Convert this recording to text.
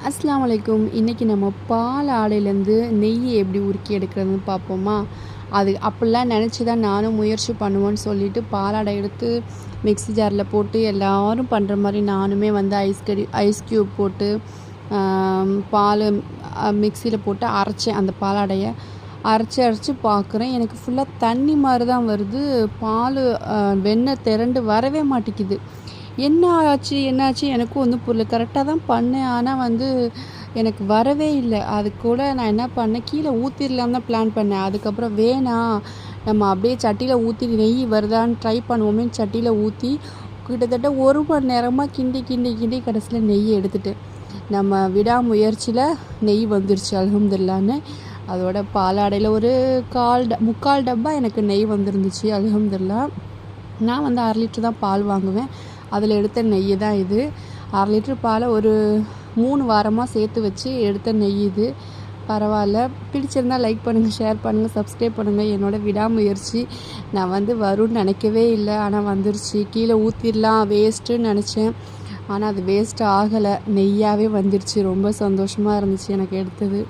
அஸ்ஸலாமு அலைக்கும். இன்றைக்கி நம்ம பால் ஆடையிலேருந்து நெய் எப்படி உருக்கி எடுக்கிறதுன்னு பார்ப்போமா? அது அப்படிலாம் நினச்சி தான் நானும் முயற்சி பண்ணுவேன்னு சொல்லிவிட்டு பாலாடை எடுத்து மிக்ஸி ஜாரில் போட்டு எல்லோரும் பண்ணுற மாதிரி நானுமே வந்து ஐஸ் க்யூப் போட்டு பால் மிக்சியில் போட்டு அரைச்சேன். அந்த பாலாடையை அரைச்சி பார்க்குறேன். எனக்கு ஃபுல்லாக தண்ணி மாதிரி தான் வருது. பால் வெண்ணெய் திரண்டு வரவே மாட்டேங்குது. என்னாச்சு எனக்கும் ஒன்றும் புரியல. கரெக்டாக தான் பண்ணேன். ஆனால் வந்து எனக்கு வரவே இல்லை. அது கூட நான் என்ன பண்ணேன், கீழே ஊற்றிடலான்னு தான் பிளான் பண்ணேன். அதுக்கப்புறம் வேணாம், நம்ம அப்படியே சட்டியில் ஊற்றி நெய் வருதான்னு ட்ரை பண்ணுவோமேன்னு சட்டியில் ஊற்றி கிட்டத்தட்ட 1 மணி நேரமாக கிண்டி கடைசியில் நெய் எடுத்துட்டேன். நம்ம விடாமுயற்சியில் நெய் வந்துருச்சு அல்ஹம்துலில்லாஹ்ன்னு. அதோட பாலாடையில் ஒரு 3/4 டப்பா எனக்கு நெய் வந்துருந்துச்சு அல்ஹம்துலில்லாஹ். நான் வந்து 1/2 லிட்டர் தான் பால் வாங்குவேன். அதில் எடுத்த நெய் தான் இது. 1/2 லிட்டர் பாலை ஒரு 3 வாரமாக சேர்த்து வச்சு எடுத்த நெய் இது. பரவாயில்ல. பிடிச்சிருந்தால் லைக் பண்ணுங்கள், ஷேர் பண்ணுங்கள், சப்ஸ்கிரைப் பண்ணுங்கள். என்னோடய விடாமுயற்சி நான் வந்து வரும்னு நினைக்கவே இல்லை. ஆனால் வந்துருச்சு. கீழே ஊற்றிடலாம் வேஸ்ட்டுன்னு நினச்சேன். ஆனால் அது வேஸ்ட் ஆகலை, நெய்யாகவே வந்துருச்சு. ரொம்ப சந்தோஷமாக இருந்துச்சு எனக்கு எடுத்தது.